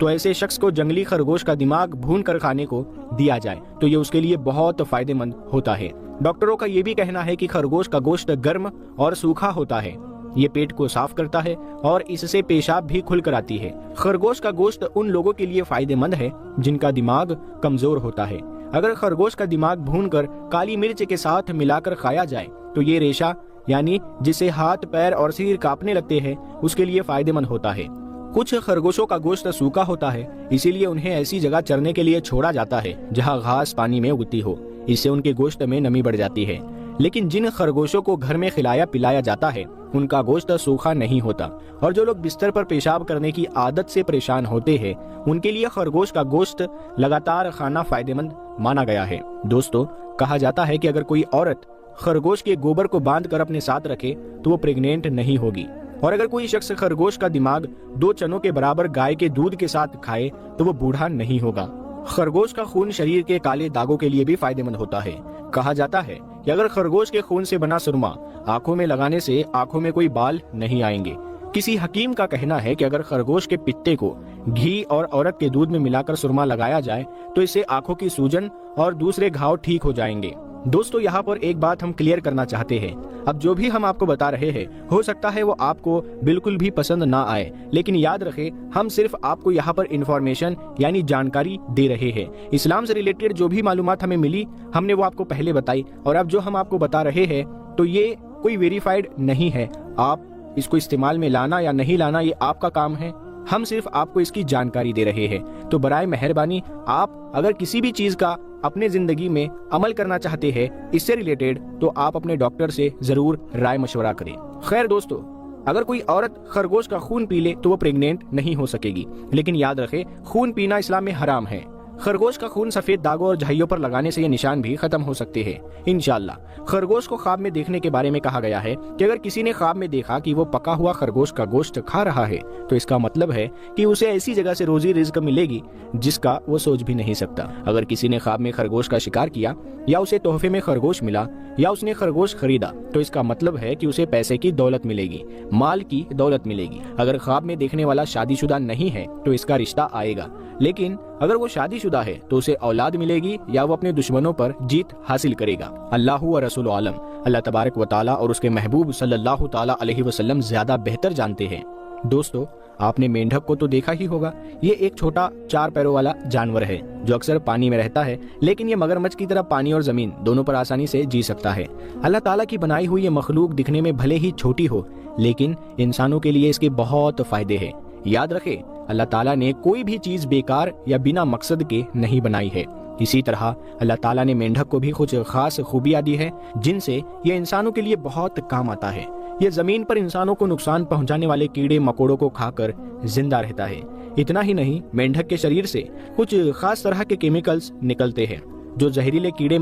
تو ایسے شخص کو جنگلی خرگوش کا دماغ بھون کر کھانے کو دیا جائے تو یہ اس کے لیے بہت فائدہ مند ہوتا ہے۔ ڈاکٹروں کا یہ بھی کہنا ہے کہ خرگوش کا گوشت گرم اور سوکھا ہوتا ہے، یہ پیٹ کو صاف کرتا ہے اور اس سے پیشاب بھی کھل کر آتی ہے۔ خرگوش کا گوشت ان لوگوں کے لیے فائدہ مند ہے جن کا دماغ کمزور ہوتا ہے۔ اگر خرگوش کا دماغ بھون کر کالی مرچ کے ساتھ ملا کر کھایا جائے تو یہ ریشہ یعنی جسے ہاتھ پیر اور سر کانپنے لگتے ہیں اس کے لیے فائدہ مند ہوتا ہے۔ کچھ خرگوشوں کا گوشت سوکھا ہوتا ہے، اسی لیے انہیں ایسی جگہ چرنے کے لیے چھوڑا جاتا ہے جہاں گھاس پانی میں اگتی ہو، اس سے ان کے گوشت میں نمی بڑھ جاتی ہے۔ لیکن جن خرگوشوں کو گھر میں کھلایا پلایا جاتا ہے ان کا گوشت سوکھا نہیں ہوتا، اور جو لوگ بستر پر پیشاب کرنے کی عادت سے پریشان ہوتے ہیں ان کے لیے خرگوش کا گوشت لگاتار کھانا فائدہ مند مانا گیا ہے۔ دوستو، کہا جاتا ہے کہ اگر کوئی عورت خرگوش کے گوبر کو باندھ کر اپنے ساتھ رکھے تو وہ پریگنینٹ نہیں ہوگی، اور اگر کوئی شخص خرگوش کا دماغ 2 چنوں کے برابر گائے کے دودھ کے ساتھ کھائے تو وہ بوڑھا نہیں ہوگا۔ خرگوش کا خون شریر کے کالے داغوں کے لیے بھی فائدہ مند ہوتا ہے۔ کہا جاتا ہے کہ اگر خرگوش کے خون سے بنا سرما آنکھوں میں لگانے سے آنکھوں میں کوئی بال نہیں آئیں گے۔ کسی حکیم کا کہنا ہے کہ اگر خرگوش کے پتے کو گھی اور عورت کے دودھ میں ملا کر سرما لگایا جائے تو اس سے آنکھوں کی سوجن اور دوسرے گھاؤ ٹھیک ہو جائیں گے۔ دوستو، یہاں پر ایک بات ہم کلیئر کرنا چاہتے ہیں، اب جو بھی ہم آپ کو بتا رہے ہیں ہو سکتا ہے وہ آپ کو بالکل بھی پسند نہ آئے، لیکن یاد رکھیں ہم صرف آپ کو یہاں پر انفارمیشن یعنی جانکاری دے رہے ہیں۔ اسلام سے ریلیٹڈ جو بھی معلومات ہمیں ملی ہم نے وہ آپ کو پہلے بتائی، اور اب جو ہم آپ کو بتا رہے ہیں تو یہ کوئی ویریفائڈ نہیں ہے۔ آپ اس کو استعمال میں لانا یا نہیں لانا یہ آپ کا کام ہے، ہم صرف آپ کو اس کی جانکاری دے رہے ہیں۔ تو برائے مہربانی آپ اگر کسی بھی چیز کا اپنے زندگی میں عمل کرنا چاہتے ہیں اس سے ریلیٹڈ تو آپ اپنے ڈاکٹر سے ضرور رائے مشورہ کریں۔ خیر دوستو، اگر کوئی عورت خرگوش کا خون پی لے تو وہ پریگنینٹ نہیں ہو سکے گی، لیکن یاد رکھیں خون پینا اسلام میں حرام ہے۔ خرگوش کا خون سفید داغوں اور جھائیوں پر لگانے سے یہ نشان بھی ختم ہو سکتے ہیں انشاءاللہ۔ خرگوش کو خواب میں دیکھنے کے بارے میں کہا گیا ہے کہ اگر کسی نے خواب میں دیکھا کہ وہ پکا ہوا خرگوش کا گوشت کھا رہا ہے تو اس کا مطلب ہے کہ اسے ایسی جگہ سے روزی رزق ملے گی جس کا وہ سوچ بھی نہیں سکتا۔ اگر کسی نے خواب میں خرگوش کا شکار کیا یا اسے تحفے میں خرگوش ملا یا اس نے خرگوش خریدا تو اس کا مطلب ہے کہ اسے پیسے کی دولت ملے گی، مال کی دولت ملے گی۔ اگر خواب میں دیکھنے والا شادی شدہ نہیں ہے تو اس کا رشتہ آئے گا، لیکن اگر وہ شادی شدہ ہے تو اسے اولاد ملے گی یا وہ اپنے دشمنوں پر جیت حاصل کرے گا۔ اللہ و رسول عالم، اللہ تبارک و تعالی اور اس کے محبوب صلی اللہ تعالی علیہ وسلم زیادہ بہتر جانتے ہیں۔ دوستو، آپ نے مینڈک کو تو دیکھا ہی ہوگا، یہ ایک چھوٹا 4 پیروں والا جانور ہے جو اکثر پانی میں رہتا ہے، لیکن یہ مگرمچھ کی طرح پانی اور زمین دونوں پر آسانی سے جی سکتا ہے۔ اللہ تعالیٰ کی بنائی ہوئی یہ مخلوق دکھنے میں بھلے ہی چھوٹی ہو لیکن انسانوں کے لیے اس کے بہت فائدے ہیں۔ یاد رکھیں اللہ تعالیٰ نے کوئی بھی چیز بیکار یا بنا مقصد کے نہیں بنائی ہے۔ اسی طرح اللہ تعالیٰ نے مینڈک کو بھی کچھ خاص خوبیاں دی ہیں جن سے یہ انسانوں کے لیے بہت کام آتا ہے۔ یہ زمین پر انسانوں کو نقصان پہنچانے والے کیڑے مکوڑوں کو کھا کر زندہ رہتا ہے۔ اتنا ہی نہیں، مینڈک کے شریر سے کچھ خاص طرح کے کیمیکلز نکلتے ہیں جو زہریلے کیڑے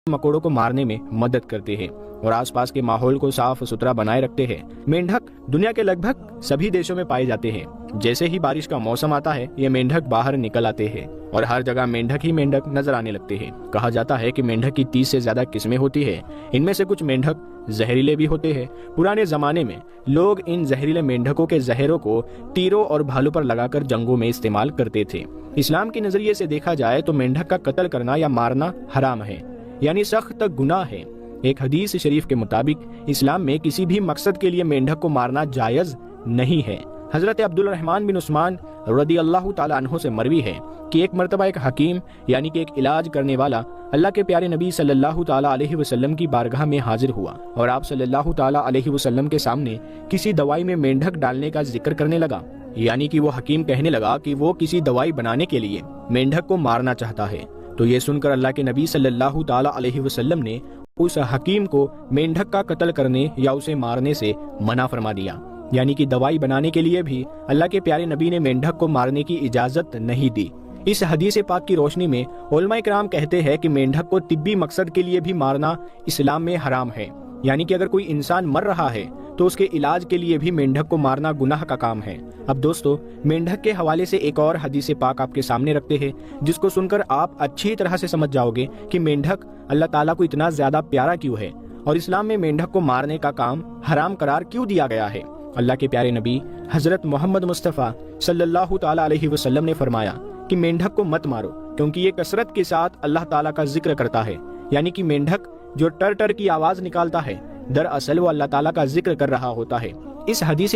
مکوڑوں کو مارنے میں مدد کرتے ہیں اور آس پاس کے ماحول کو صاف ستھرا بنائے رکھتے ہیں۔ مینڈک دنیا کے لگ بھگ سبھی دیشوں میں پائے جاتے ہیں۔ جیسے ہی بارش کا موسم آتا ہے یہ مینڈک باہر نکل آتے ہیں اور ہر جگہ مینڈک ہی مینڈک نظر آنے لگتے ہیں۔ کہا جاتا ہے کہ مینڈک کی 30 سے زیادہ قسمیں ہوتی ہیں، ان میں سے کچھ مینڈک زہریلے بھی ہوتے ہیں۔ پرانے زمانے میں لوگ ان زہریلے مینڈکوں کے زہروں کو تیروں اور بھالوں پر لگا کر جنگوں میں استعمال کرتے تھے۔ اسلام کے نظریے سے دیکھا جائے تو مینڈک کا قتل کرنا یا مارنا حرام ہے، یعنی سخت گناہ ہے۔ ایک حدیث شریف کے مطابق اسلام میں کسی بھی مقصد کے لیے مینڈک کو مارنا جائز نہیں ہے۔ حضرت عبد الرحمن بن عثمان رضی اللہ تعالی عنہ سے مروی ہے کہ ایک مرتبہ ایک حکیم یعنی کہ ایک علاج کرنے والا اللہ کے پیارے نبی صلی اللہ تعالی علیہ وسلم کی بارگاہ میں حاضر ہوا اور آپ صلی اللہ تعالی علیہ وسلم کے سامنے کسی دوائی میں مینڈک ڈالنے کا ذکر کرنے لگا، یعنی کہ وہ حکیم کہنے لگا کہ وہ کسی دوائی بنانے کے لیے مینڈک کو مارنا چاہتا ہے۔ تو یہ سن کر اللہ کے نبی صلی اللہ تعالی علیہ وسلم نے اس حکیم کو مینڈک کا قتل کرنے یا اسے مارنے سے منع فرما دیا، یعنی کہ دوائی بنانے کے لیے بھی اللہ کے پیارے نبی نے مینڈک کو مارنے کی اجازت نہیں دی۔ اس حدیث پاک کی روشنی میں علماء کرام کہتے ہیں کہ مینڈک کو طبی مقصد کے لیے بھی مارنا اسلام میں حرام ہے، یعنی کہ اگر کوئی انسان مر رہا ہے تو اس کے علاج کے لیے بھی مینڈک کو مارنا گناہ کا کام ہے۔ اب دوستو، مینڈک کے حوالے سے ایک اور حدیث پاک آپ کے سامنے رکھتے ہیں، جس کو سن کر آپ اچھی طرح سے سمجھ جاؤ گے کہ مینڈک اللہ تعالیٰ کو اتنا زیادہ پیارا کیوں ہے، اور اسلام میں مینڈک کو مارنے کا کام حرام قرار کیوں دیا گیا ہے۔ اللہ کے پیارے نبی حضرت محمد مصطفیٰ صلی اللہ تعالیٰ علیہ وسلم نے فرمایا کہ مینڈک کو مت مارو، کیونکہ یہ کثرت کے ساتھ اللہ تعالیٰ کا ذکر کرتا ہے، یعنی کہ مینڈک جو ٹر ٹر کی آواز نکالتا ہے، دراصل وہ اللہ تعالیٰ کا ذکر کر رہا ہوتا ہے۔ اس حدیث